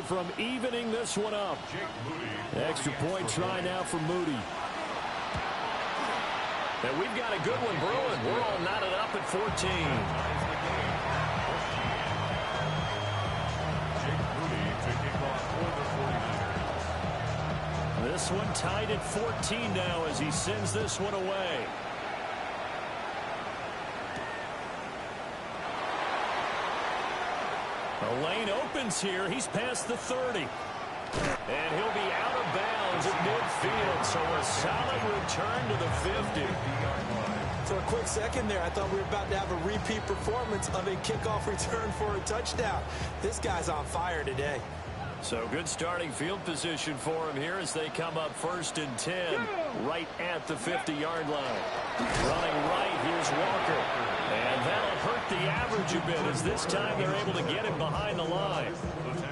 away from evening this one up. Extra point try now for Moody. And we've got a good one brewing. We're all knotted up at 14. This one tied at 14 now as he sends this one away. The lane opens here. He's past the 30. And he'll be out of bounds at midfield. So a solid return to the 50. For a quick second there, I thought we were about to have a repeat performance of a kickoff return for a touchdown. This guy's on fire today. So good starting field position for him here as they come up 1st and 10 right at the 50-yard line. Running right, here's Walker. And that'll hurt the average a bit as this time they're able to get him behind the line.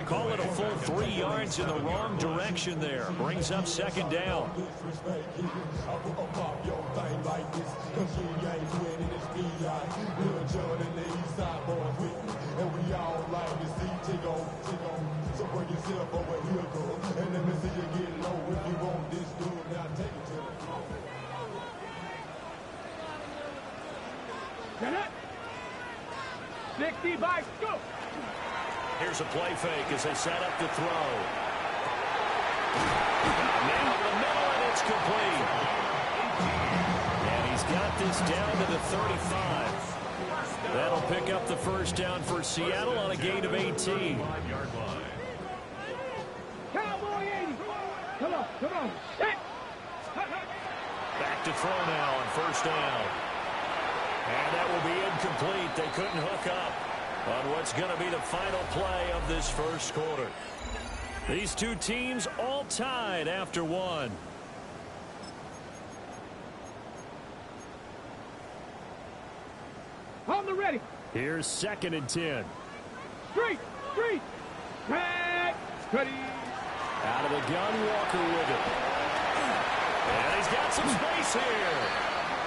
Call it a full 3 yards in the wrong direction there. Brings up 2nd down. So bring yourself over here, girl, and let me see you get low if you want this dude. Now take it to the floor. Get it. 60 by go. Here's a play fake as they set up to throw. Now in the middle, and it's complete. And he's got this down to the 35. That'll pick up the 1st down for Seattle on a gain of 18. Cowboy 80. Come on, come on. Set. Back to throw now on 1st down. And that will be incomplete. They couldn't hook up on what's going to be the final play of this 1st quarter. These two teams all tied after 1. On the ready. Here's 2nd and 10. Street. Back. Ready. Out of the gun, Walker with it. And he's got some space here.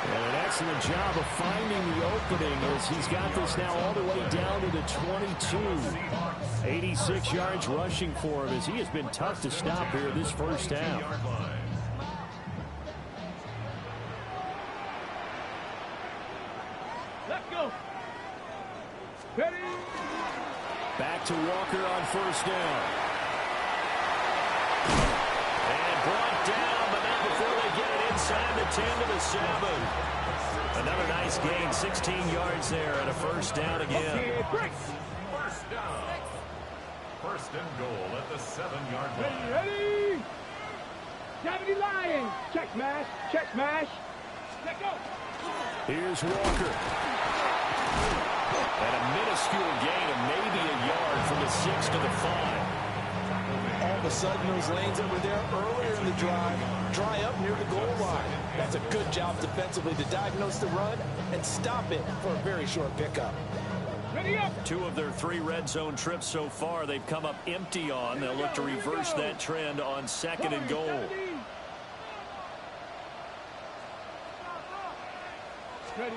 And an excellent job of finding the opening as he's got this now all the way down to the 22. 86 yards rushing for him as he has been tough to stop here this 1st half. Let's go. Ready. Back to Walker on 1st down. And brought down, but not before they get it inside the 10 to the 7. Another nice gain, 16 yards there, and a 1st down again. Okay, break. 1st down. 1st and goal at the 7-yard line. Ready. Deputy Lion. Check smash. Check smash. Let go. Here's Walker. And a minuscule gain of maybe a yard from the 6 to the 5. All of a sudden, those lanes that were there earlier in the drive dry up near the goal line. That's a good job defensively to diagnose the run and stop it for a very short pickup. Ready up. 2 of their 3 red zone trips so far they've come up empty on. They'll look to reverse that trend on 2nd and goal. Ready.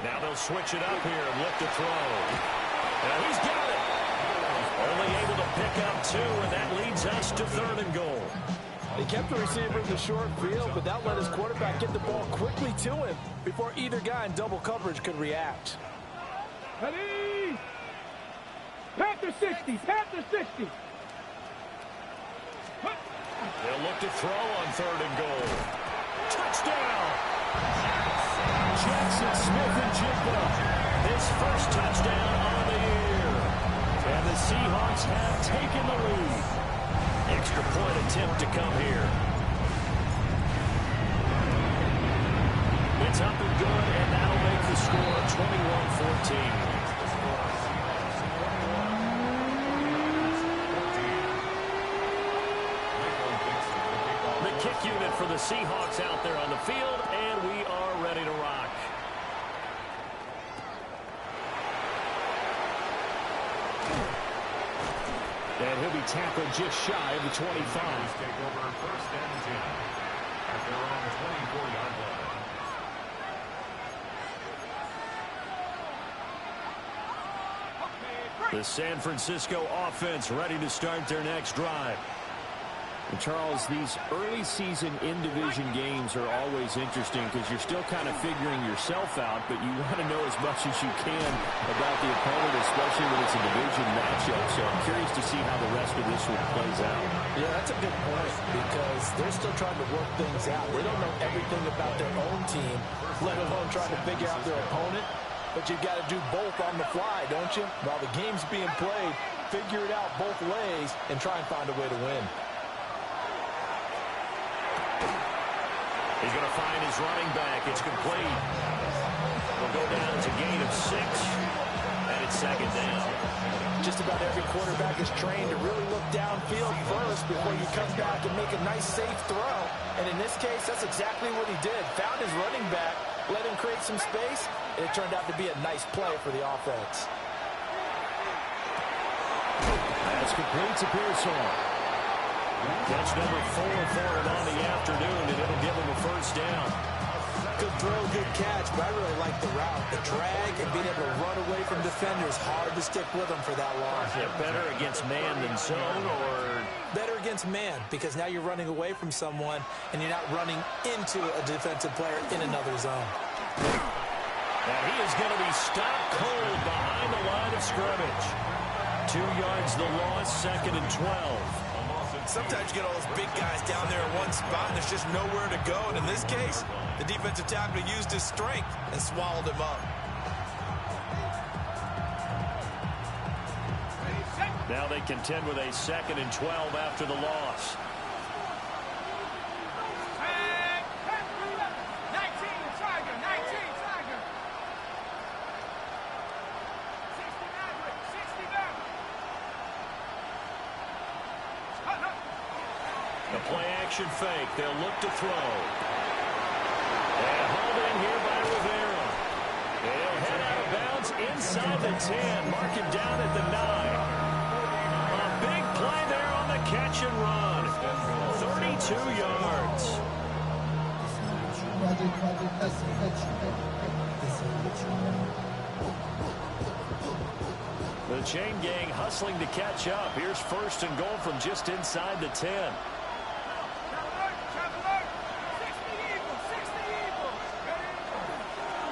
Now they'll switch it up here and look to throw. Now he's got it. Only able to pick up 2, and that leads us to 3rd and goal. They kept the receiver in the short field, but that let his quarterback get the ball quickly to him before either guy in double coverage could react. Ready. Panther 60. Panther 60. They'll look to throw on 3rd and goal. Touchdown! Jackson Smith-Njigba, his 1st touchdown on the year. And the Seahawks have taken the lead. Extra point attempt to come here. It's up and good, and that'll make the score 21-14. The kick unit for the Seahawks out there on the field, and we are ready to rock. And he'll be tackled just shy of the 25. Take over 1st and 10 at their own 24-yard line. Okay, break. The San Francisco offense ready to start their next drive. And Charles, these early season in-division games are always interesting because you're still kind of figuring yourself out, but you want to know as much as you can about the opponent, especially when it's a division matchup. So I'm curious to see how the rest of this one plays out. Yeah, that's a good point because they're still trying to work things out. They don't know everything about their own team, let alone trying to figure out their opponent. But you've got to do both on the fly, don't you? While the game's being played, figure it out both ways and try and find a way to win. He's going to find his running back. It's complete. Will go down to a gain of 6, and it's second down. Just about every quarterback is trained to really look downfield first before you come back and make a nice, safe throw. And in this case, that's exactly what he did. Found his running back, let him create some space, and it turned out to be a nice play for the offense. That's complete to Pearson. That's number 4 for him on the afternoon, and it'll give him a first down. Good throw, good catch, but I really like the route. The drag and being able to run away from defenders, hard to stick with them for that long. Yeah, better against man than zone, or? Better against man, because now you're running away from someone, and you're not running into a defensive player in another zone. And he is going to be stopped cold behind the line of scrimmage. 2 yards the loss, 2nd and 12. Sometimes you get all those big guys down there in one spot, and there's just nowhere to go. And in this case, the defensive tackle used his strength and swallowed him up. Now they contend with a 2nd and 12 after the loss. Play-action fake. They'll look to throw. And hauled in here by Rivera. They'll head out of bounds inside the 10. Mark him down at the 9. A big play there on the catch and run. 32 yards. The chain gang hustling to catch up. Here's 1st and goal from just inside the 10.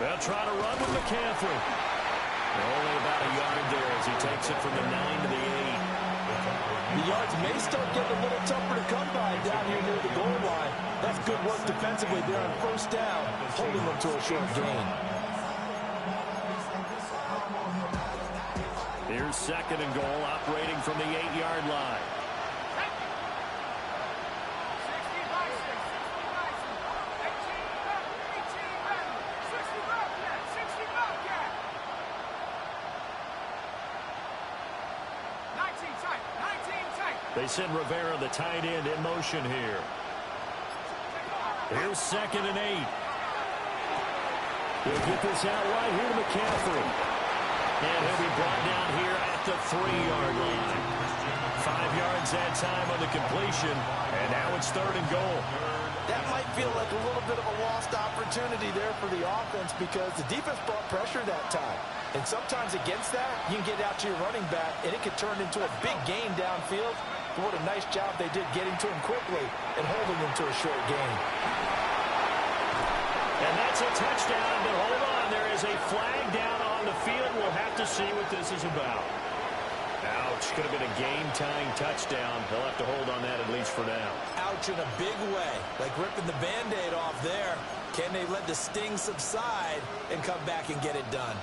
They'll try to run with McCaffrey. Only about a yard there as he takes it from the 9 to the 8. The yards may start getting a little tougher to come by down here near the goal line. That's good work defensively there on 1st down, holding them to a short gain. Here's 2nd and goal, operating from the 8-yard line. They send Rivera, the tight end, in motion here. Here's 2nd and 8. He'll get this out right here to McCaffrey. And he'll be brought down here at the 3-yard line. 5 yards that time on the completion. And now it's 3rd and goal. That might feel like a little bit of a lost opportunity there for the offense because the defense brought pressure that time. And sometimes against that, you can get out to your running back, and it could turn into a big gain downfield. But what a nice job they did getting to him quickly and holding him to a short gain. And that's a touchdown, but hold on. There is a flag down on the field. We'll have to see what this is about. Ouch. Could have been a game-tying touchdown. They'll have to hold on that at least for now. Ouch in a big way. Like ripping the Band-Aid off there. Can they let the sting subside and come back and get it done?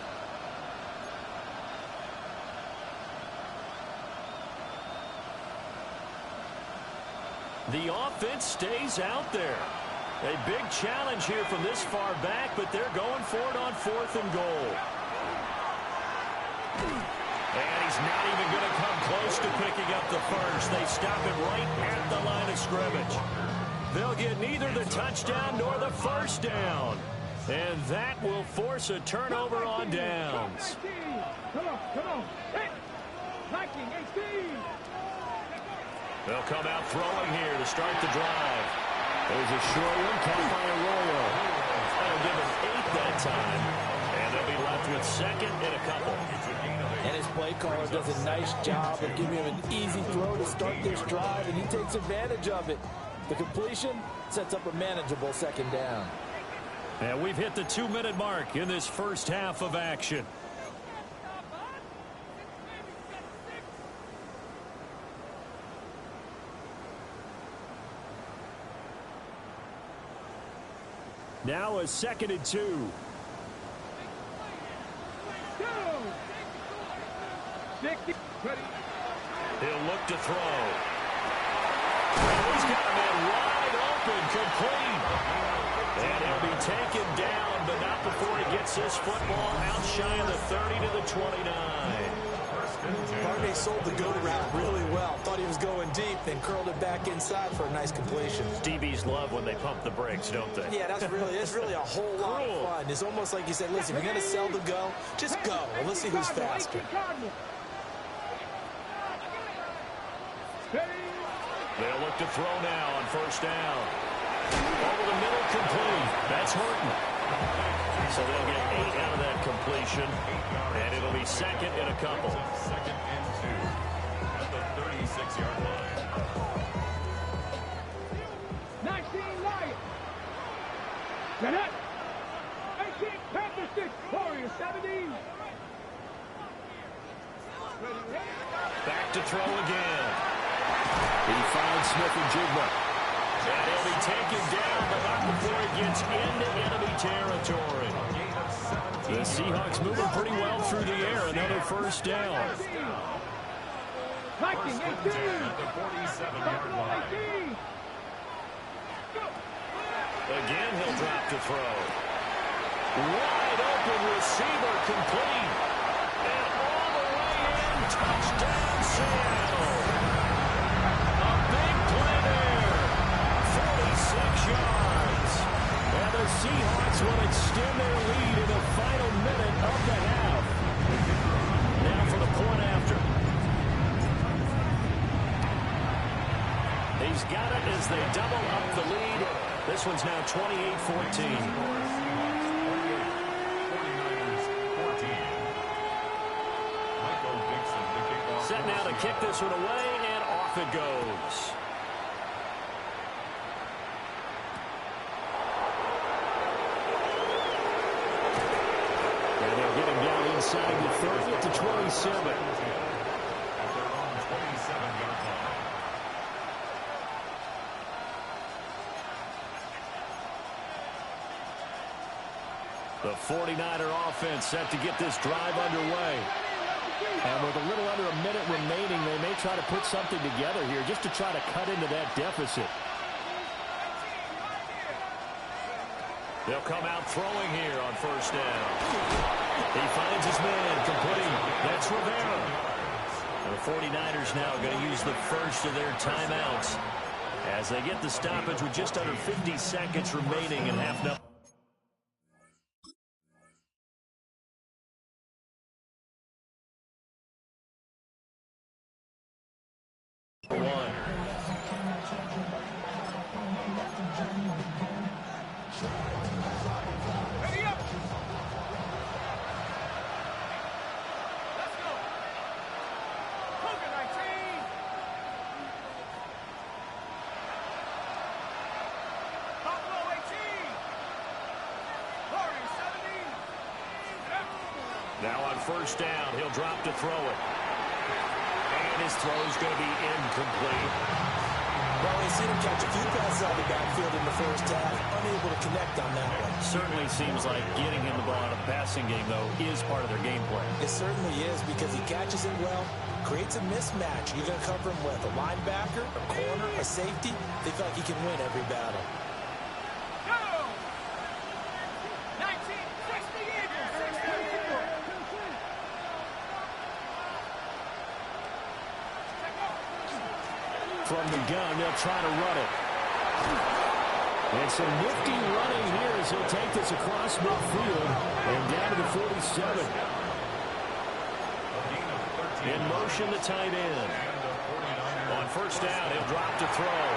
The offense stays out there. A big challenge here from this far back, but they're going for it on 4th and goal. And he's not even going to come close to picking up the first. They stop it right at the line of scrimmage. They'll get neither the touchdown nor the first down. And that will force a turnover on downs. Come on. Hit. 19, 18. They'll come out throwing here to start the drive. There's a short one, caught by Arroyo. That'll give him 8 that time. And they'll be left left with second and a couple. And his play caller does a nice job of giving him an easy throw to start this drive, and he takes advantage of it. The completion sets up a manageable second down. And we've hit the 2-minute mark in this first half of action. Now a 2nd and 2. He'll look to throw. He's got a man wide open, complete. And he'll be taken down, but not before he gets his football out shy of the 30 to the 29. Barney sold the go route really well. Thought he was going deep, then curled it back inside for a nice completion. DBs love when they pump the brakes, don't they? Yeah, that's really a whole lot of fun. It's almost like you said, listen, if you're going to sell the go, just go. And let's see who's faster. They'll look to throw now on first down. Over the middle, complete. That's Horton. So they'll get 8 out of that completion, and it'll be second and a couple. Second and 2 at the 36-yard line. 19 Lions. Net. 18 Panther 6. Warriors 17. Back to throw again. He finds Smith-Njigba. And he'll be taken down, but not before he gets into enemy territory. The Seahawks moving pretty well through the air. Another first down. Viking 18. At the 47-yard line. Again, he'll drop to throw. Wide open receiver, complete. And all the way in, touchdown Seattle. A big play there. 46 yards. And the Seahawks will extend their lead in the final minute of the half. Now for the point after. He's got it as they double up the lead. This one's now 28-14. Set now to kick this one away, and off it goes. And they'll get him down inside the 30 at the 27. The 49er offense set to get this drive underway. And with a little under a minute remaining, they may try to put something together here just to try to cut into that deficit. They'll come out throwing here on first down. He finds his man, complete. That's Rivera. And the 49ers now are going to use the first of their timeouts as they get the stoppage with just under 50 seconds remaining in half number. Now on first down, he'll drop to throw it. And his throw's going to be incomplete. Well, we've seen him catch a few passes out of the backfield in the first half, unable to connect on that one. Certainly seems like getting him the ball out of the passing game, though, is part of their game plan. It certainly is because he catches it well, creates a mismatch. You're going to cover him with a linebacker, a corner, a safety. They feel like he can win every battle. From the gun, they'll try to run it. And some nifty running here as he'll take this across midfield and down to the 47. In motion, the tight end. On first down, he'll drop to throw.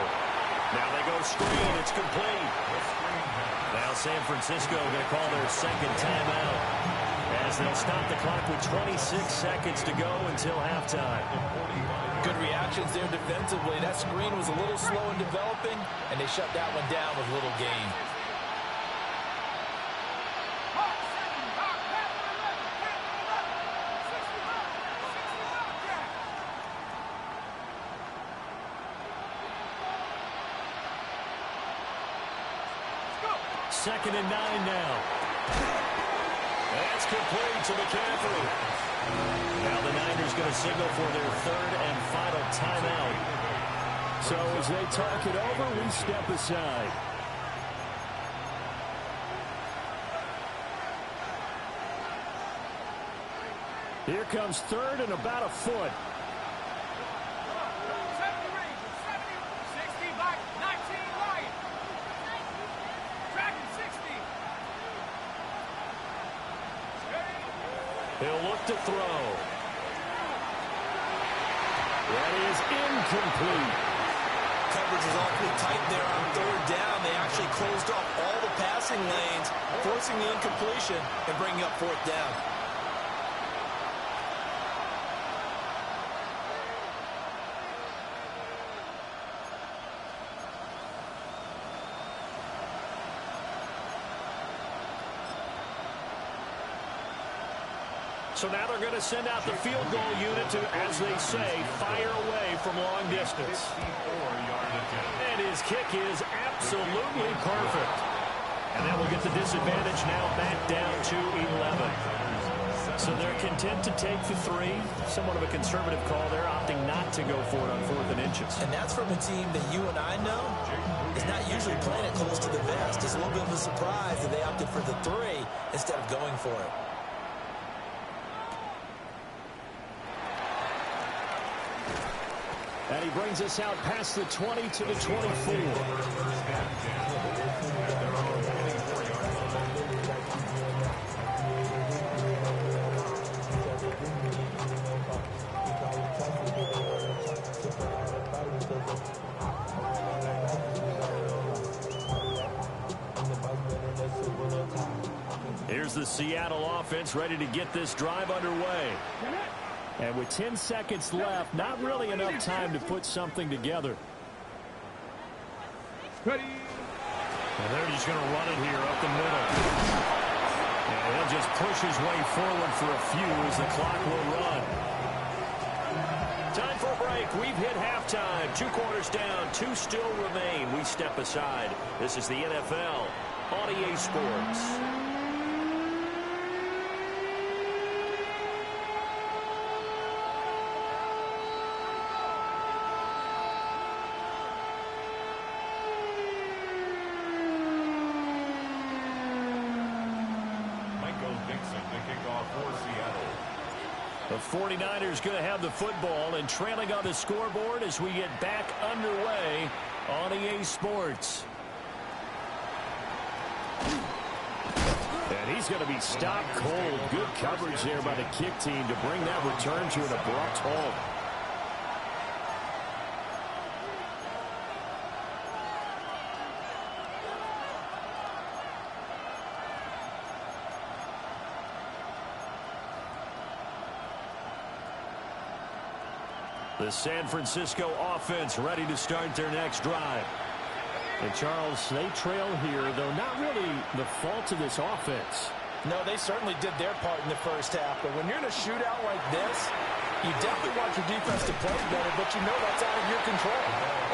Now they go screen. It's complete. Now San Francisco going to call their second timeout. as they'll stop the clock with 26 seconds to go until halftime. Good reactions there defensively. That screen was a little slow in developing, and they shut that one down with little gain. Second and 9 now. That's complete to McCaffrey. Now the Niners going to signal for their third and final timeout. So as they talk it over, we step aside. Here comes third and about a foot. He'll look to throw. That is incomplete. Coverage was awfully tight there on third down. They actually closed off all the passing lanes, forcing the incompletion and bringing up fourth down. So now they're going to send out the field goal unit to, as they say, fire away from long distance. And his kick is absolutely perfect. And that will get the disadvantage now back down to 11. So they're content to take the 3. Somewhat of a conservative call there, opting not to go for it on 4th and inches. And that's from a team that you and I know is not usually playing it close to the vest. It's a little bit of a surprise that they opted for the 3 instead of going for it. And he brings us out past the 20 to the 24. Here's the Seattle offense ready to get this drive underway. And with 10 seconds left, not really enough time to put something together. Ready. And they're just going to run it here up the middle. And he'll just push his way forward for a few as the clock will run. Time for a break. We've hit halftime. 2 quarters down. 2 still remain. We step aside. This is the NFL on EA Sports. The 49ers going to have the football and trailing on the scoreboard as we get back underway on EA Sports. And he's going to be stopped cold. Good coverage there by the kick team to bring that return to an abrupt halt. The San Francisco offense ready to start their next drive. And Charles, they trail here, though not really the fault of this offense. No, they certainly did their part in the first half. But when you're in a shootout like this, you definitely want your defense to play better, but you know that's out of your control.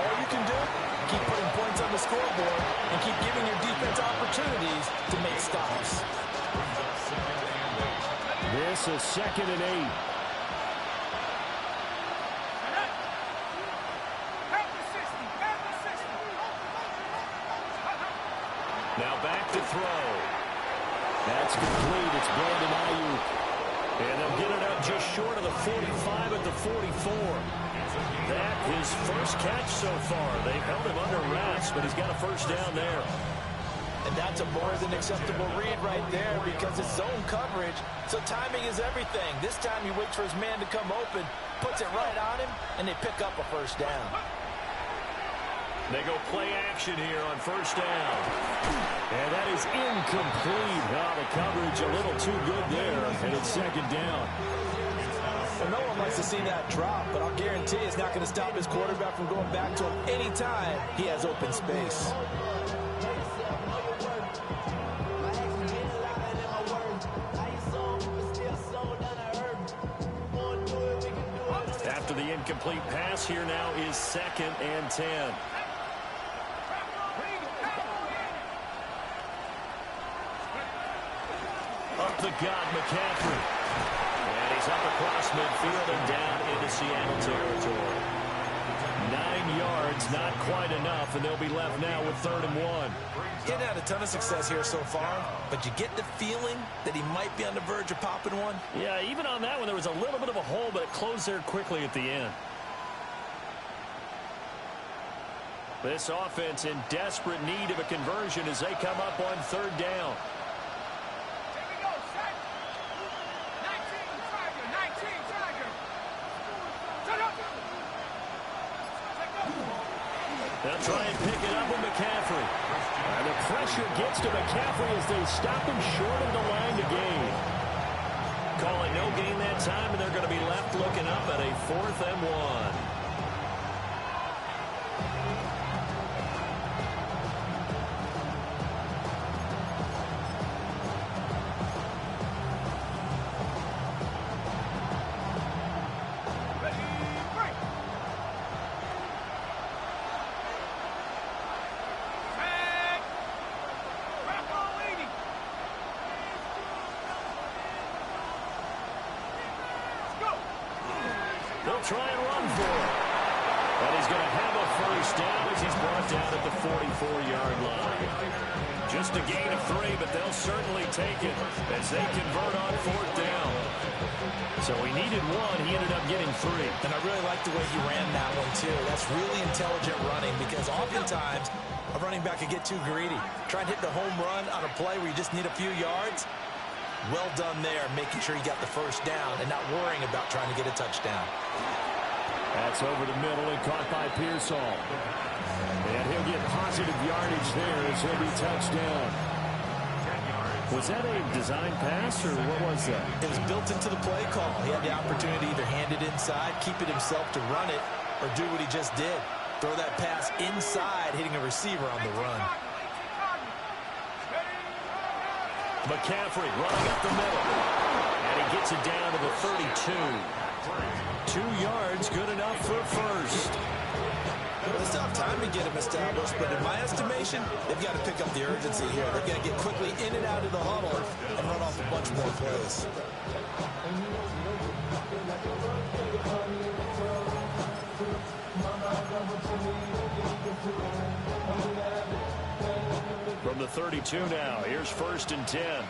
All you can do, keep putting points on the scoreboard and keep giving your defense opportunities to make stops. This is 2nd and 8. Now back to throw. That's complete. It's Brandon Ayuk. And they'll get it up just short of the 45 at the 44. That his first catch so far. They've held him under wraps, but he's got a first down there. And that's a more than acceptable read right there because it's zone coverage, so timing is everything. This time he waits for his man to come open, puts it right on him, and they pick up a first down. They go play action here on first down. And that is incomplete. Oh, the coverage a little too good there, and it's second down. Well, no one likes to see that drop, but I'll guarantee it's not going to stop his quarterback from going back to him anytime he has open space. After the incomplete pass, here now is 2nd and 10. Up the gut, McCaffrey. And he's up across midfield and down into Seattle territory. 9 yards, not quite enough, and they'll be left now with 3rd and 1. Getting had a ton of success here so far, but you get the feeling that he might be on the verge of popping one. Yeah, even on that one, there was a little bit of a hole, but it closed there quickly at the end. This offense in desperate need of a conversion as they come up on 3rd down. They'll try and pick it up with McCaffrey. And the pressure gets to McCaffrey as they stop him short of the line to gain. Call it no gain that time, and they're going to be left looking up at a 4th and 1. They'll try and run for it. And he's going to have a first down as he's brought down at the 44-yard line. Just a gain of 3, but they'll certainly take it as they convert on 4th down. So he needed 1. He ended up getting 3. And I really like the way he ran that one, too. That's really intelligent running because oftentimes a running back can get too greedy. Try and hit the home run on a play where you just need a few yards. Well done there, making sure he got the first down and not worrying about trying to get a touchdown. That's over the middle and caught by Pearsall. And he'll get positive yardage there as he'll be touchdown. Was that a design pass, or what was that? It was built into the play call. He had the opportunity to either hand it inside, keep it himself to run it, or do what he just did. Throw that pass inside, hitting a receiver on the run. McCaffrey running up the middle. And he gets it down to the 32. 2 yards, good enough for first. Well, they still have time to get him established, but in my estimation, they've got to pick up the urgency here. They've got to get quickly in and out of the huddle and run off a bunch more plays. From the 32 now, here's 1st and 10.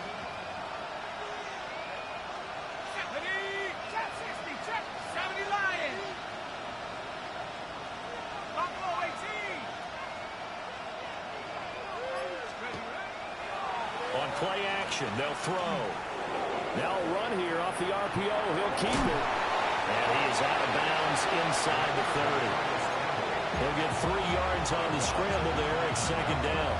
On play action, they'll throw. Now a run here off the RPO. He'll keep it. And he is out of bounds inside the 30. He'll get 3 yards on the scramble there at 2nd down.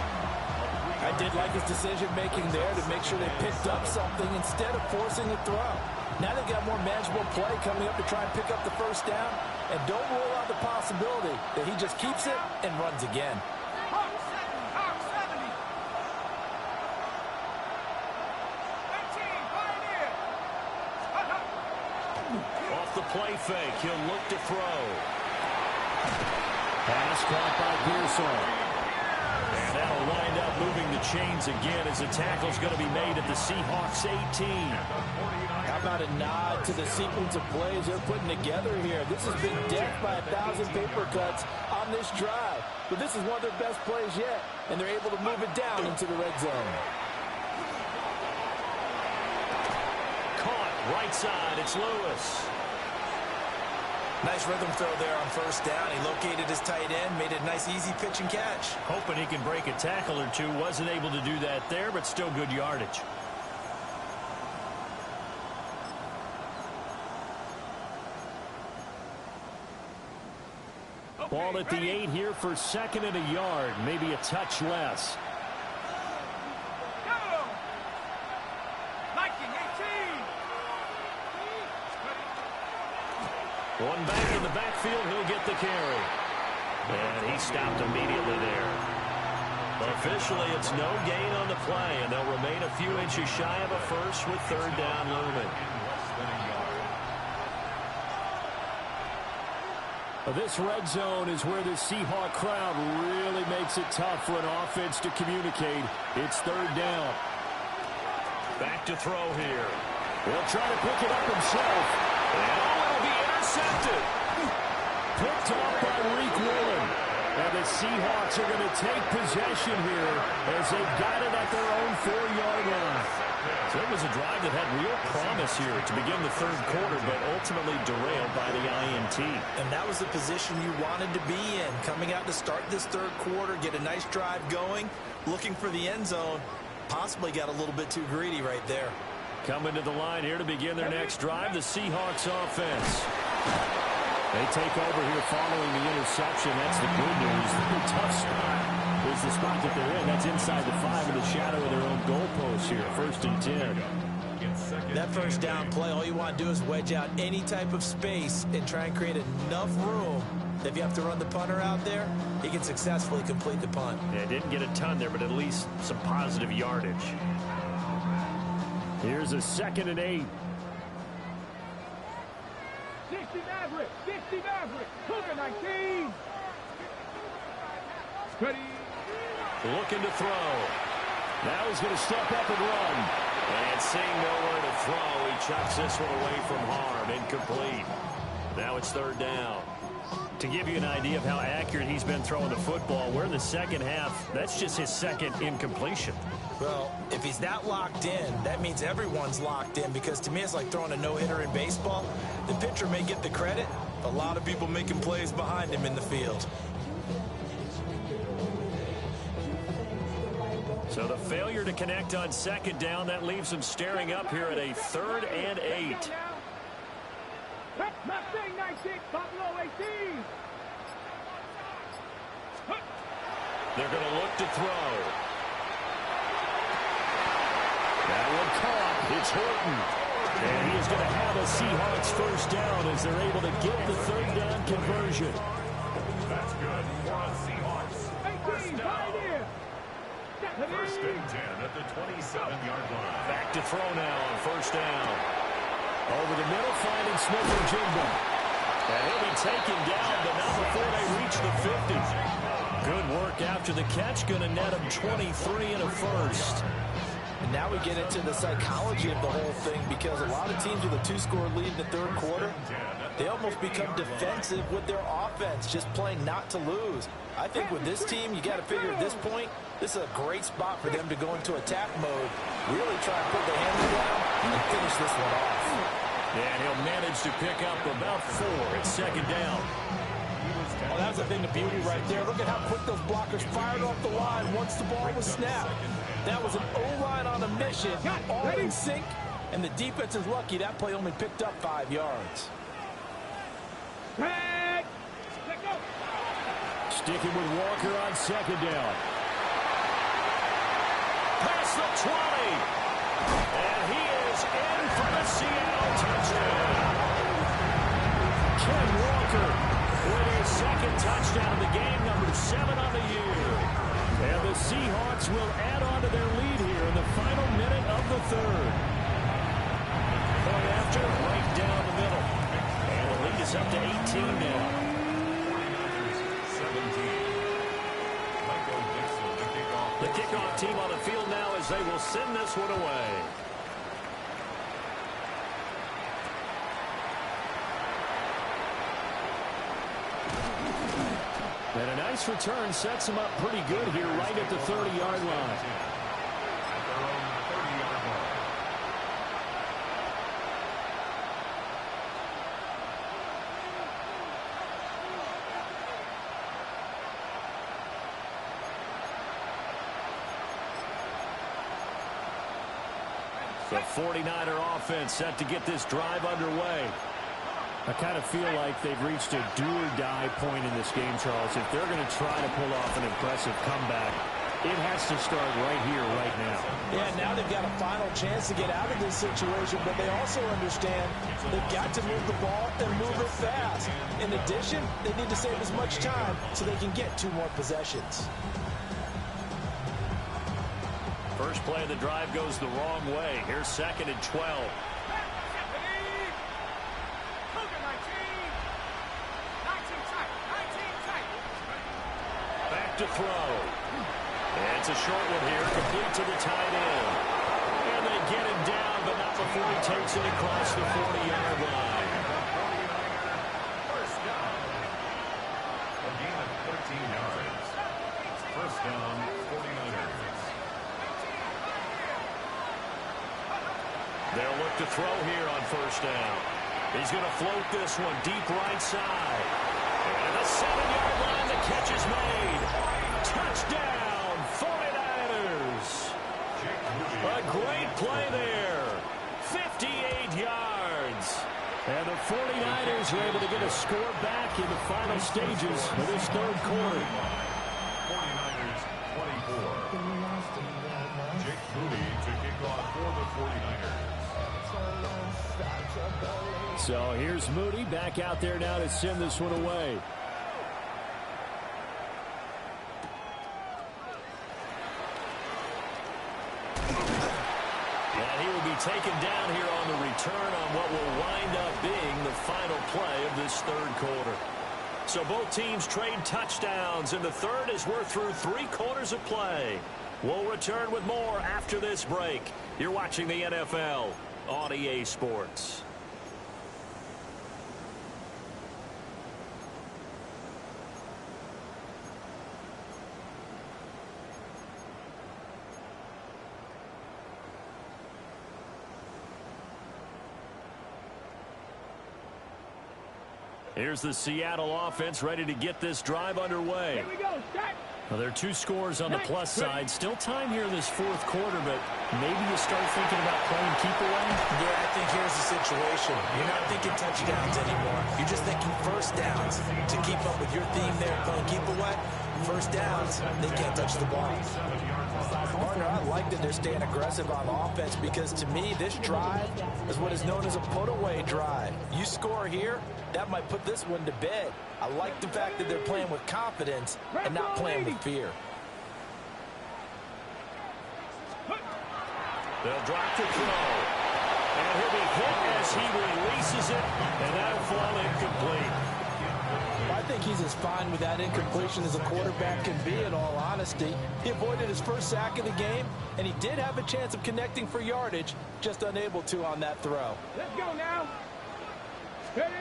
I did like his decision-making there to make sure they picked up something instead of forcing the throw. Now they've got more manageable play coming up to try and pick up the first down. And don't rule out the possibility that he just keeps it and runs again. Off the play fake, he'll look to throw. Pass caught by Pearsall. And that'll wind up moving the chains again as the tackle's going to be made at the Seahawks 18. How about a nod to the sequence of plays they're putting together here? This has been death by 1,000 paper cuts on this drive. But this is one of their best plays yet, and they're able to move it down into the red zone. Caught right side, it's Lewis. Nice rhythm throw there on first down. He located his tight end, made it a nice easy pitch and catch. Hoping he can break a tackle or two. Wasn't able to do that there, but still good yardage. Ball at the 8 here for 2nd and a yard, maybe a touch less. One back in the backfield, he'll get the carry. And he stopped immediately there. Officially, it's no gain on the play, and they'll remain a few inches shy of a first with 3rd down looming. This red zone is where the Seahawk crowd really makes it tough for an offense to communicate. It's 3rd down. Back to throw here. He'll try to pick it up himself. And it'll be intercepted. Picked off by Reek Woolen. And the Seahawks are going to take possession here as they've got it at their own 4-yard line. So it was a drive that had real promise here to begin the 3rd quarter, but ultimately derailed by the INT. And that was the position you wanted to be in. Coming out to start this 3rd quarter, get a nice drive going, looking for the end zone. Possibly got a little bit too greedy right there. Coming to the line here to begin their next drive, the Seahawks offense. They take over here following the interception. That's the good news. The tough spot is the spot that they're in. That's inside the 5 in the shadow of their own goalpost here. 1st and 10. That 1st down play, all you want to do is wedge out any type of space and try and create enough room that if you have to run the punter out there, he can successfully complete the punt. Yeah, didn't get a ton there, but at least some positive yardage. Here's a 2nd and 8. 60 Maverick, 60 Maverick, Cougar 19. Ready. Looking to throw. Now he's going to step up and run. And seeing nowhere to throw, he chucks this one away from harm. Incomplete. Now it's 3rd down. To give you an idea of how accurate he's been throwing the football, we're in the 2nd half. That's just his 2nd incompletion. Well, if he's that locked in, that means everyone's locked in, because to me it's like throwing a no-hitter in baseball. The pitcher may get the credit, a lot of people making plays behind him in the field. So the failure to connect on 2nd down, that leaves him staring up here at a 3rd and 8. Mustang 96, Buffalo 18. They're going to look to throw. That one caught. It's Horton. And he is going to have a Seahawks 1st down as they're able to get the 3rd down conversion. That's good for a Seahawks. 1st down. 1st and 10 at the 27-yard line. Back to throw now on 1st down. Over the middle, finding Smith-Njigba. And he'll be taken down, but not before they reach the 50. Good work after the catch. Going to net him 23 and a 1st. And now we get into the psychology of the whole thing, because a lot of teams with a 2-score lead in the 3rd quarter, they almost become defensive with their offense, just playing not to lose. I think with this team, you got to figure at this point, this is a great spot for them to go into attack mode, really try and put the hammer down and finish this one off. And he'll manage to pick up about 4 at 2nd down. Oh, that was a thing of beauty right there. Look at how quick those blockers fired off the line once the ball was snapped. That was an O-line on a mission, all in sync, and the defense is lucky that play only picked up 5 yards. Sticking with Walker on 2nd down. Past the 20. And he is in for the Seattle touchdown. Ken Walker with his 2nd touchdown of the game, number 7 on the year. And the Seahawks will add on to their lead here in the final minute of the 3rd. Point after, right down the middle. And the lead is up to 18 now. The kickoff team on the field now as they will send this one away. And a nice return sets him up pretty good here right at the 30-yard line. The 49er offense set to get this drive underway. I kind of feel like they've reached a do-or-die point in this game, Charles. If they're going to try to pull off an impressive comeback, it has to start right here, right now. Yeah, now they've got a final chance to get out of this situation, but they also understand they've got to move the ball and move it fast. In addition, they need to save as much time so they can get 2 more possessions. First play of the drive goes the wrong way. Here's 2nd and 12. Back to throw. And it's a short one here, complete to the tight end. And they get him down, but not before he takes it across the 40-yard line. First down. A gain of 13 yards. First down, 49ers. They'll look to throw here on first down. He's going to float this one deep right side. And the 7-yard line, the catch is made. Touchdown, 49ers. A great play there. 58 yards. And the 49ers are able to get a score back in the final stages of this third quarter. 49ers 24. Jake Moody to kick off for the 49ers. So here's Moody back out there now to send this one away. And he will be taken down here on the return on what will wind up being the final play of this third quarter. So both teams trade touchdowns in the third as we're through 3 quarters of play. We'll return with more after this break. You're watching the NFL on EA Sports. Here's the Seattle offense ready to get this drive underway. Here we go, start. Well, there are 2 scores on the plus side. Still time here in this fourth quarter, but maybe you start thinking about playing keep away. Yeah, I think here's the situation. You're not thinking touchdowns anymore. You're just thinking first downs. To keep up with your theme there, playing keep away, first downs, they can't touch the ball. Partner, I like that they're staying aggressive on offense because to me, this drive is what is known as a put-away drive. You score here, that might put this one to bed. I like the fact that they're playing with confidence and not playing with fear. They'll drop to throw. And he'll be hit as he releases it, and that'll fall incomplete. I think he's as fine with that incompletion as a quarterback can be, in all honesty. He avoided his first sack of the game, and he did have a chance of connecting for yardage, just unable to on that throw. Let's go now. Steady.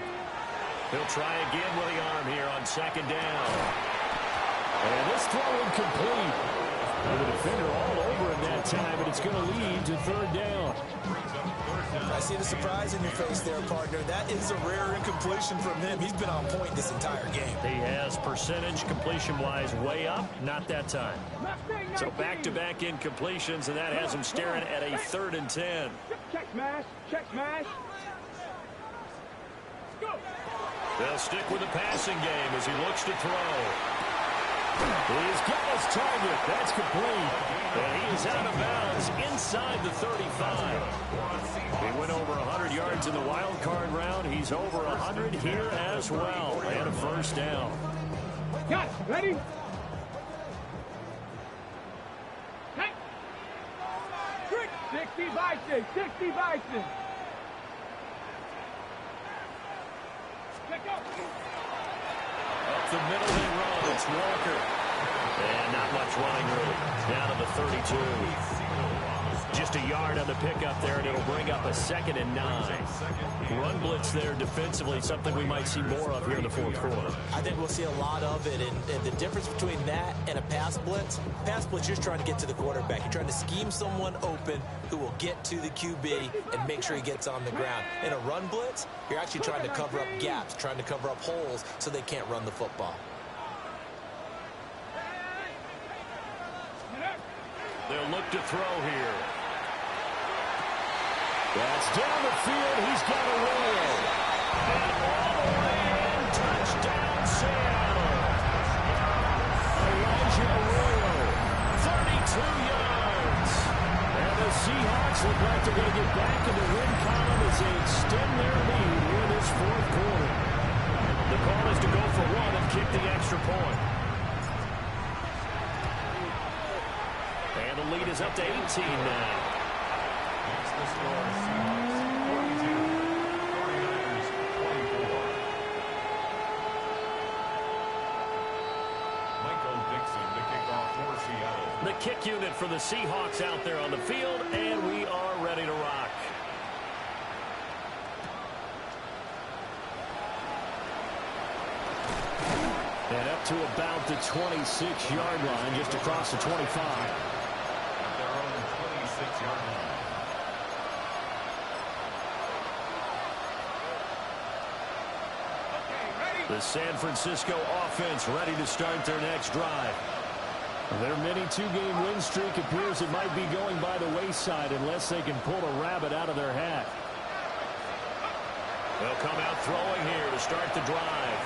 He'll try again with the arm here on 2nd down. And this throw incomplete. And the defender all over him that time, but it's going to lead to 3rd down. I see the surprise in your face there, partner. That is a rare incompletion from him. He's been on point this entire game. He has percentage completion-wise way up, not that time. So back-to-back incompletions, and that has him staring at a 3rd and 10. Check smash. Check smash. Go. They'll stick with the passing game as he looks to throw. He's got his target. That's complete. And he is out of bounds inside the 35. He went over 100 yards in the wild card round. He's over 100 here as well. And a first down. Got it. Ready? Hey. 60 Bison. 60 Bison. Check out. Up the middle they run. It's Walker. And not much running room. Down to the 32. Just a yard on the pickup there, and it'll bring up a 2nd and 9. Run blitz there defensively, something we might see more of here in the fourth quarter. I think we'll see a lot of it, and the difference between that and a pass blitz, you're just trying to get to the quarterback. You're trying to scheme someone open who will get to the QB and make sure he gets on the ground. In a run blitz, you're actually trying to cover up gaps, trying to cover up holes so they can't run the football. They'll look to throw here. That's down the field. He's got a roll. And all the way in, touchdown Seattle. Elijah Arroyo, 32 yards. And the Seahawks look like they're going to get back in the win column as they extend their lead here this fourth quarter. The call is to go for one and kick the extra point. And the lead is up to 18 now. That's the score. Seahawks 42, 49ers 24. Michael Dixon to kick off for Seattle. The kick unit for the Seahawks out there on the field, and we are ready to rock. And up to about the 26-yard line, just across the 25. At their own 26-yard line. The San Francisco offense ready to start their next drive. Their mini two-game win streak appears it might be going by the wayside unless they can pull a rabbit out of their hat. They'll come out throwing here to start the drive.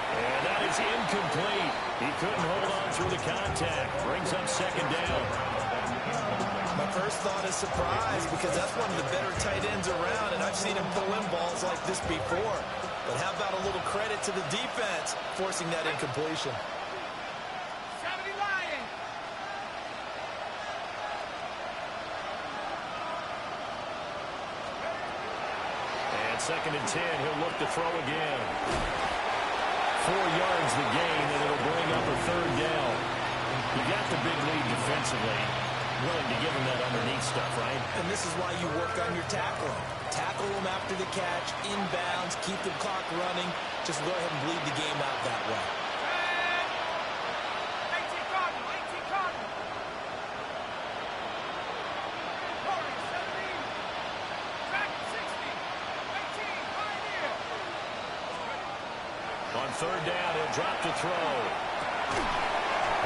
And that is incomplete. He couldn't hold on through the contact. Brings up second down. My first thought is surprise because that's one of the better tight ends around, and I've seen him pull in balls like this before. But how about a little credit to the defense forcing that incompletion? And second and 10, he'll look to throw again. 4 yards the gain, and it'll bring up a third down. He got the big lead defensively. Willing to give him that underneath stuff, right? And this is why you work on your tackling. Tackle them after the catch, inbounds, keep the clock running. Just go ahead and bleed the game out that way. On third down, he'll drop to throw.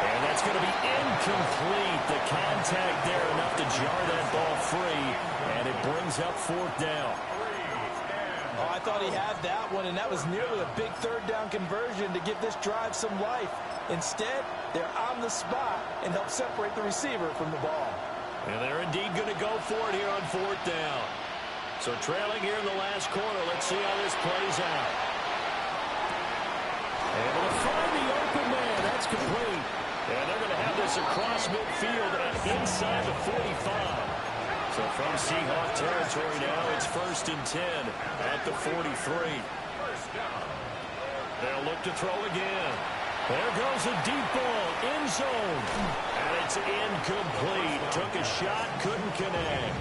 And that's going to be incomplete. The contact there enough to jar that ball free. And it brings up fourth down. Oh, I thought he had that one, and that was nearly a big third down conversion to give this drive some life. Instead, they're on the spot and help separate the receiver from the ball. And they're indeed going to go for it here on fourth down. So trailing here in the last quarter. Let's see how this plays out. Able to find the open man. That's complete. And they're going to have this across midfield and inside the 45. So from Seahawk territory now, it's first and 10 at the 43. They'll look to throw again. There goes a deep ball, end zone. And it's incomplete. Took a shot, couldn't connect.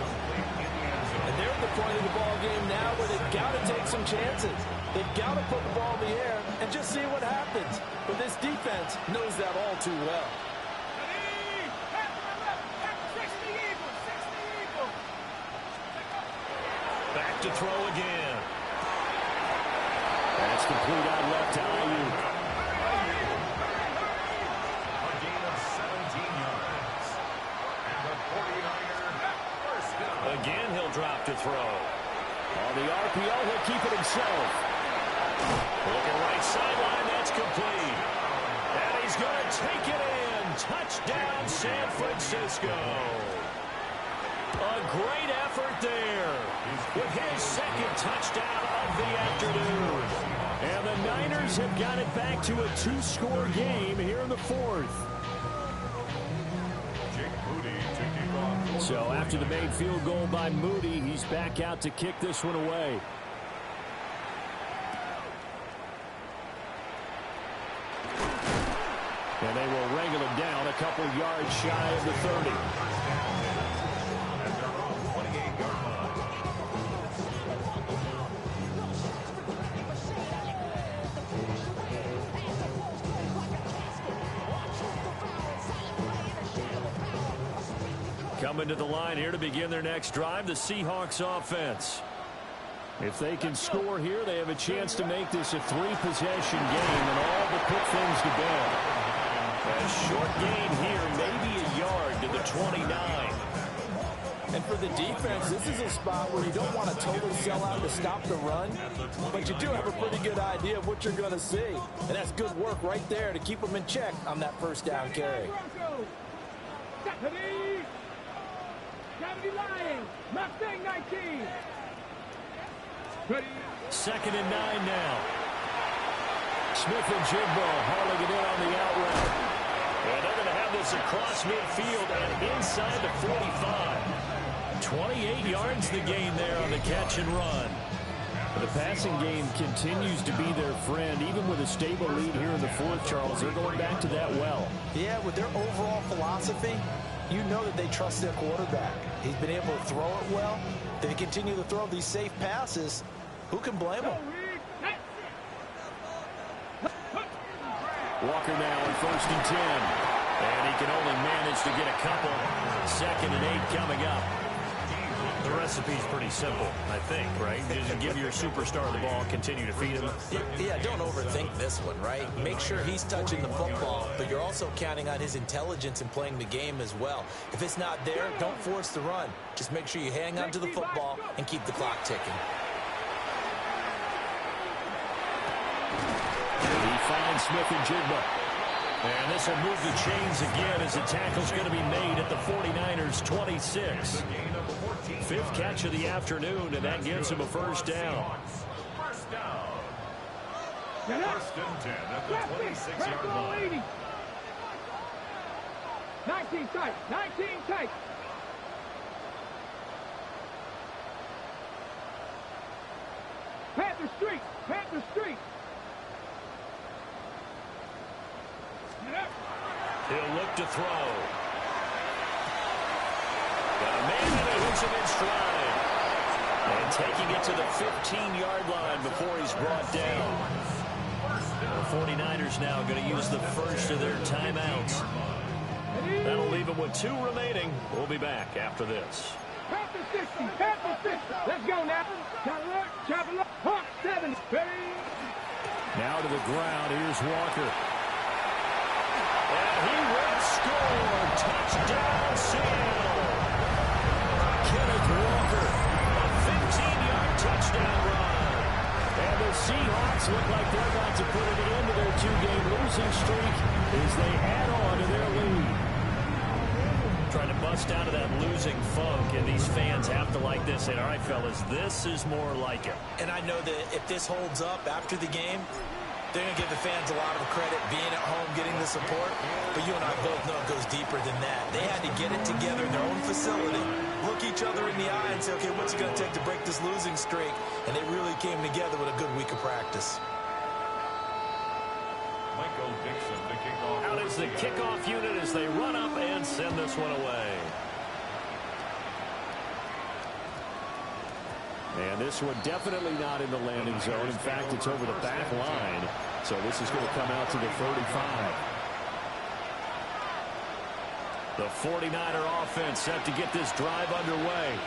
And they're at the point of the ball game now where they've got to take some chances. They've got to put the ball in the air and just see what happens. But this defense knows that all too well. Back to throw again. That's complete out left to Ayuk. A gain of 17 yards. And the 49er first down. Again, he'll drop to throw. On the RPO, he'll keep it himself. Looking right sideline, that's complete. And he's going to take it in. Touchdown, San Francisco. A great effort there with his second touchdown of the afternoon. And the Niners have got it back to a 2-score game here in the fourth. So after the made field goal by Moody, he's back out to kick this one away. And they will wrangle him down a couple yards shy of the 30. Coming to the line here to begin their next drive, the Seahawks offense. If they can score here, they have a chance to make this a 3-possession game and all but put things to bed. A short gain here, maybe a yard to the 29. And for the defense, this is a spot where you don't want to totally sell out to stop the run, but you do have a pretty good idea of what you're going to see. And that's good work right there to keep them in check on that first down carry. Mustang 19. 2nd and 9 now. Smith and Jigbo hauling it in on the out route. And they're going to have this across midfield and inside the 45. 28 yards the gain there on the catch and run. The passing game continues to be their friend. Even with a stable lead here in the fourth, Charles, they're going back to that well. Yeah, with their overall philosophy, you know that they trust their quarterback. He's been able to throw it well. They continue to throw these safe passes. Who can blame them? Walker now on 1st and 10. And he can only manage to get a couple. 2nd and 8 coming up. The recipe's pretty simple, I think, right? Just give your superstar the ball, continue to feed him. Yeah, don't overthink this one, right? Make sure he's touching the football, but you're also counting on his intelligence in playing the game as well. If it's not there, don't force the run. Just make sure you hang on to the football and keep the clock ticking. He finds Smith and Jigba. And this will move the chains again as the tackle's going to be made at the 49ers 26. 5th catch of the afternoon, and that gives him a first down. First down. 1st and 10 at the 26-yard line. 19 tight. 19 tight. Panther Street. Panther Street. He'll look to throw. Got a man and it hits him in stride. And taking it to the 15-yard line before he's brought down. The 49ers now going to use the first of their timeouts. That'll leave them with 2 remaining. We'll be back after this. Panther 60. Panther 60. Let's go now. Chopper up. Hawk 7. Now to the ground. Here's Walker. And he will score. Touchdown, Seattle. Kenneth Walker, a 15-yard touchdown run. And the Seahawks look like they're about to put an end to their 2-game losing streak as they add on to their lead. Trying to bust out of that losing funk, and these fans have to like this. And all right, fellas, this is more like it. And I know that if this holds up after the game, they're going to give the fans a lot of credit being at home, getting the support. But you and I both know it goes deeper than that. They had to get it together in their own facility, look each other in the eye and say, okay, what's it going to take to break this losing streak? And they really came together with a good week of practice. Michael Dixon, the kickoff. Out is the kickoff unit as they run up and send this one away. And this one definitely not in the landing zone. In fact, it's over the back line. So this is going to come out to the 35. The 49er offense set to get this drive underway.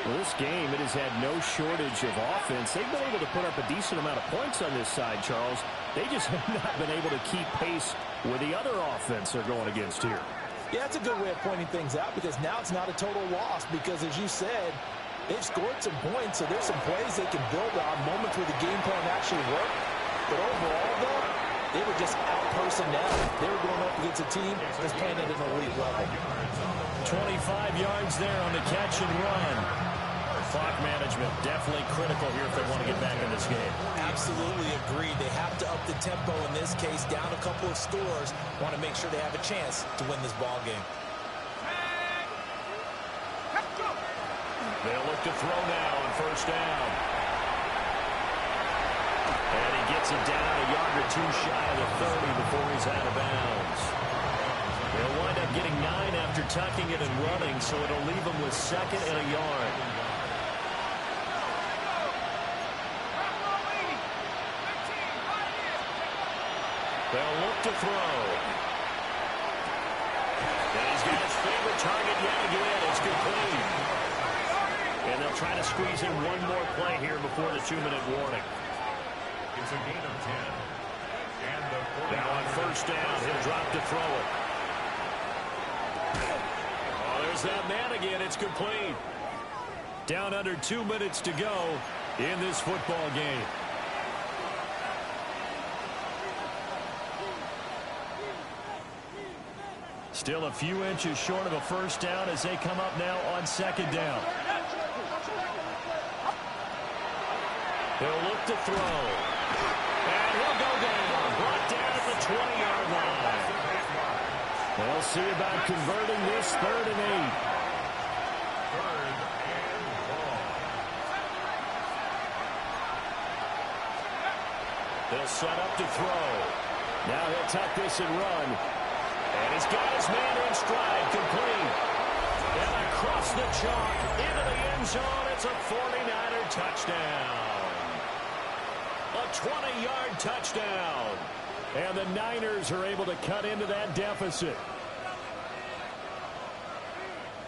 Well, this game, it has had no shortage of offense. They've been able to put up a decent amount of points on this side, Charles. They just have not been able to keep pace with the other offense they're going against here. Yeah, that's a good way of pointing things out because now it's not a total loss because, as you said, they've scored some points, so there's some plays they can build on, moments where the game plan actually worked. But overall, though, they were just out-personnel. They were going up against a team that's playing at an elite level. 25 yards there on the catch and run. Clock management definitely critical here if they want to get back in this game. Absolutely agreed. They have to up the tempo in this case, down a couple of scores. Want to make sure they have a chance to win this ball game. They'll look to throw now on first down. And he gets it down a yard or two shy of the 30 before he's out of bounds. They'll wind up getting 9 after tucking it and running, so it'll leave them with 2nd and a yard. They'll look to throw. And he's got his favorite target yet again. It's complete. And they'll try to squeeze in one more play here before the 2-minute warning. It's a gain of 10. And now on first down, he'll drop to throw it. Oh, There's that man again. It's complete. Down under 2 minutes to go in this football game. Still a few inches short of a first down as they come up now on second down. He'll look to throw. And he'll go down. Brought down at the 20-yard line. They'll see about converting this 3rd and 8. They'll set up to throw. Now he'll tuck this and run. And he's got his man in stride, complete. And across the chalk, into the end zone, it's a 49er touchdown. A 20-yard touchdown. And the Niners are able to cut into that deficit.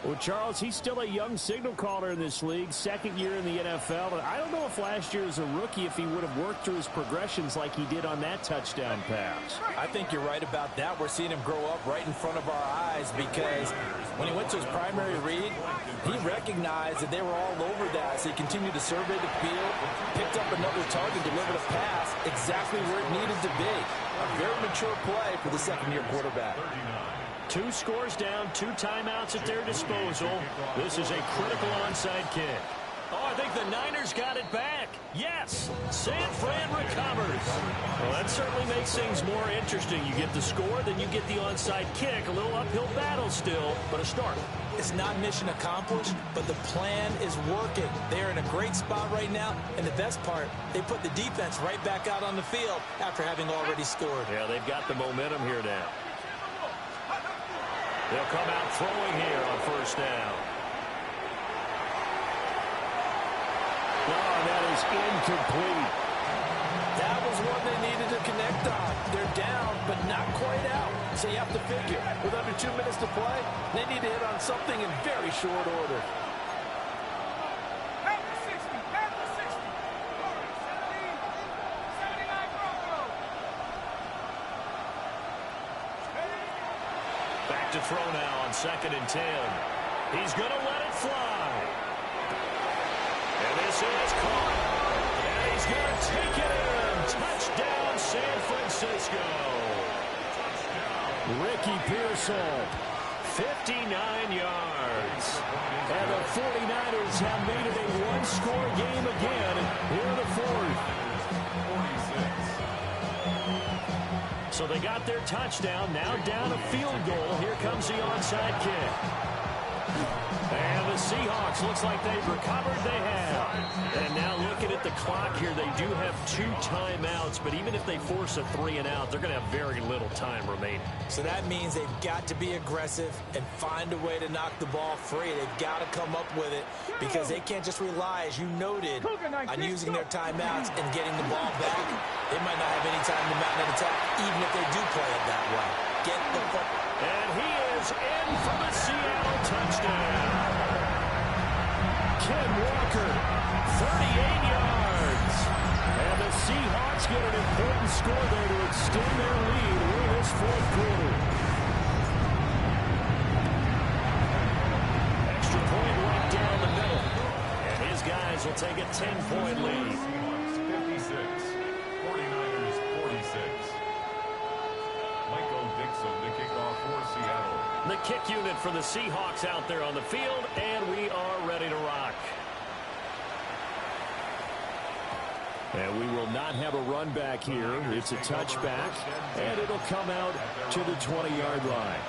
Well, Charles, he's still a young signal caller in this league, 2nd year in the NFL. And I don't know if last year as a rookie, if he would have worked through his progressions like he did on that touchdown pass. I think you're right about that. We're seeing him grow up right in front of our eyes because when he went to his primary read, he recognized that they were all over that. So he continued to survey the field, picked up another target, delivered a pass exactly where it needed to be. A very mature play for the 2nd-year quarterback. 2 scores down, 2 timeouts at their disposal. This is a critical onside kick. Oh, I think the Niners got it back. Yes, San Fran recovers. Well, that certainly makes things more interesting. You get the score, then you get the onside kick. A little uphill battle still, but a start. It's not mission accomplished, but the plan is working. They're in a great spot right now, and the best part, they put the defense right back out on the field after having already scored. Yeah, they've got the momentum here now. They'll come out throwing here on first down. Oh, that is incomplete. That was one they needed to connect on. They're down, but not quite out. So you have to figure, with under 2 minutes to play, they need to hit on something in very short order. Back to throw now on 2nd and 10. He's going to let it fly. And this is caught. And he's going to take it in. Touchdown, San Francisco. Ricky Pearsall, 59 yards. And the 49ers have made it a one-score game again here in the 4th. So they got their touchdown, now down a field goal. Here comes the onside kick. And the Seahawks, looks like they've recovered. They have. And now looking at the clock here, they do have 2 timeouts, but even if they force a 3 and out, they're going to have very little time remaining. So that means they've got to be aggressive and find a way to knock the ball free. They've got to come up with it because they can't just rely, as you noted, on using their timeouts and getting the ball back. They might not have any time to mount an attack, even if they do play it that way. Get the ball. And he is in for the Seattle touchdown. Ken Walker, 38 yards. And the Seahawks get an important score there to extend their lead in this 4th quarter. Extra point right down the middle. And his guys will take a 10-point lead. 56, 49ers 46. Michael Dixon, the kickoff for Seattle. The kick unit for the Seahawks out there on the field, and we are ready to rock. And we will not have a run back here. It's a touchback, and it'll come out to the 20-yard line.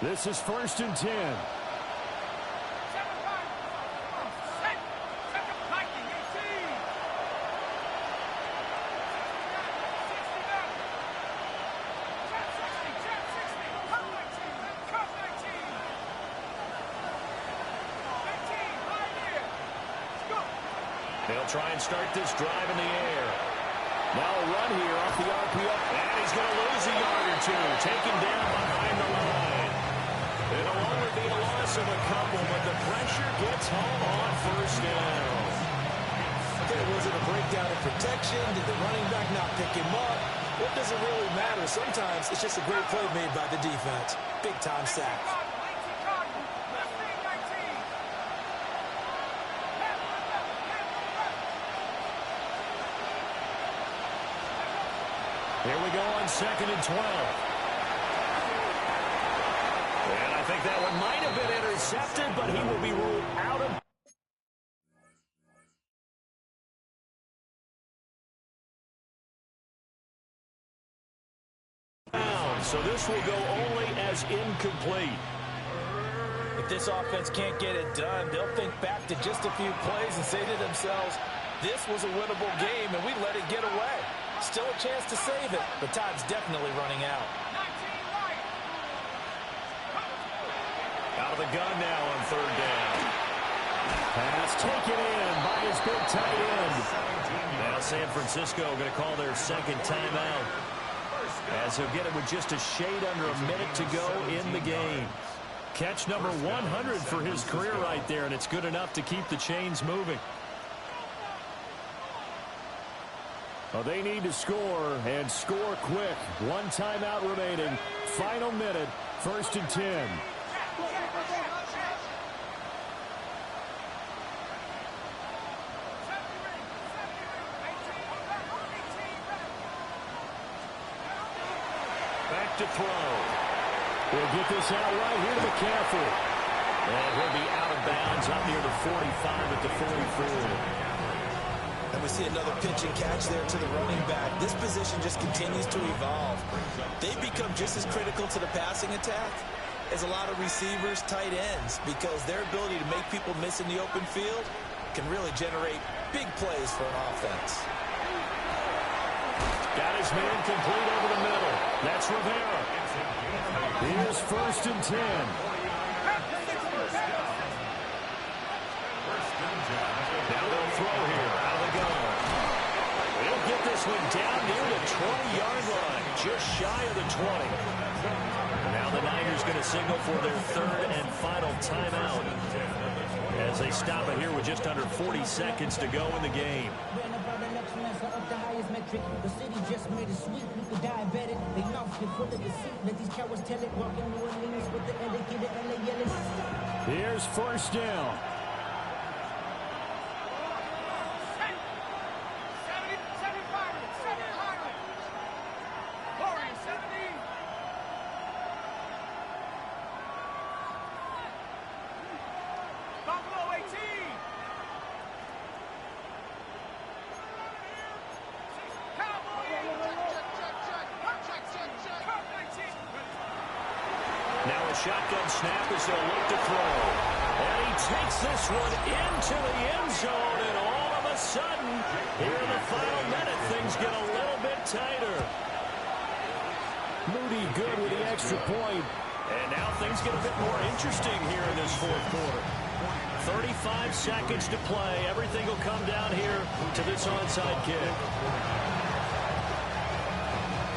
This is 1st and 10. They'll try and start this drive in the air. Now a run here off the RPO. And he's going to lose a yard or 2. Taken down behind the line. It'll only be a loss of a couple, but the pressure gets home on first down. there? Was it a breakdown in protection? Did the running back not pick him up? What does it really matter? Sometimes it's just a great play made by the defense. Big-time sack. Here we go on 2nd and 12. And I think that one might have been intercepted, but he will be ruled out of bounds. So this will go only as incomplete. If this offense can't get it done, they'll think back to just a few plays and say to themselves, this was a winnable game, and we let it get away. Still a chance to save it, but time's definitely running out. Out of the gun now on 3rd down. Pass taken in by his big tight end. Now San Francisco going to call their 2nd timeout, as he'll get it with just a shade under a minute to go in the game. Catch number 100 for his career right there, and it's good enough to keep the chains moving. Well, they need to score, and score quick. 1 timeout remaining. Final minute, 1st and 10. Back to throw. We'll get this out right here to McCaffrey. And he'll be out of bounds up near the 45 at the 44. And we see another pitch and catch there to the running back. This position just continues to evolve. They've become just as critical to the passing attack as a lot of receivers, tight ends, because their ability to make people miss in the open field can really generate big plays for an offense. Got his man complete over the middle. That's Rivera. Here's 1st and 10. Now they'll throw here. Out of the gun. He'll get this one down near the 20-yard line. Just shy of the 20. Now the Niners going to signal for their 3rd and final timeout, as they stop it here with just under 40 seconds to go in the game. The city just made it sweet. We could diabetic. They mouth get full of deceit. Let these cowards tell it. Walking New Orleans with the indicator and the yelling. Here's 1st down. Now a shotgun snap as they'll look to throw. And he takes this one into the end zone, and all of a sudden, here in the final minute, things get a little bit tighter. Moody good with the extra point. And now things get a bit more interesting here in this 4th quarter. 35 seconds to play. Everything will come down here to this onside kick.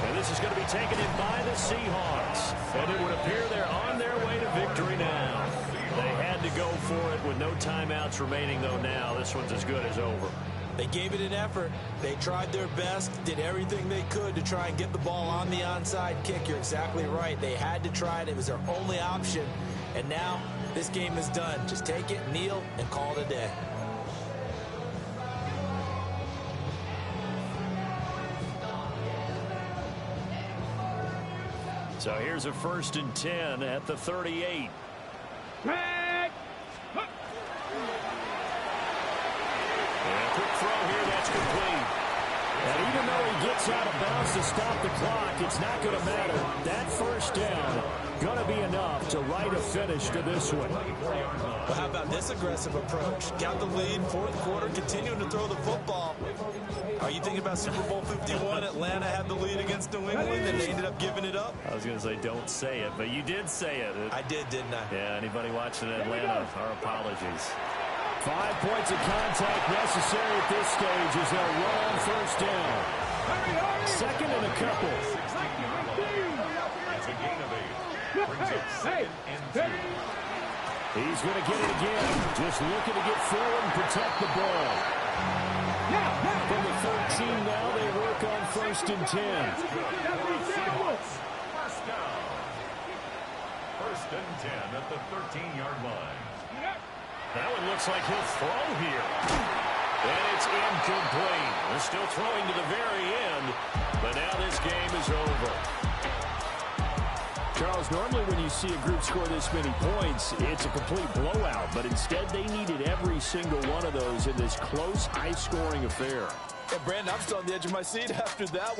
And this is going to be taken in by the Seahawks. And it would appear they're on their way to victory now. They had to go for it with no timeouts remaining, though, now. This one's as good as over. They gave it an effort. They tried their best, did everything they could to try and get the ball on the onside kick. You're exactly right. They had to try it. It was their only option. And now this game is done. Just take it, kneel, and call it a day. So here's a 1st and 10 at the 38. Drag. And a quick throw here, that's complete. And even though he gets out of bounds to stop the clock, it's not going to matter. That 1st down going to be enough to write a finish to this one. Well, how about this aggressive approach? Got the lead, 4th quarter, continuing to throw the football. Are you thinking about Super Bowl 51? Atlanta had the lead against New England, and they ended up giving it up? I was going to say don't say it, but you did say it. I did, didn't I? Yeah, anybody watching Atlanta, our apologies. 5 points of contact necessary at this stage as they'll run on 1st down. 2nd and a couple. It's a gain of 8. Brings up 2nd and 2. He's going to get it again. Just looking to get forward and protect the ball. From the 14 now, they work on 1st and 10. First down. 1st and 10 at the 13-yard line. That one looks like he'll throw here. And it's incomplete. They're still throwing to the very end, but now this game is over. Charles, normally when you see a group score this many points, it's a complete blowout. But instead, they needed every single one of those in this close, high-scoring affair. And Brandon, I'm still on the edge of my seat after that one.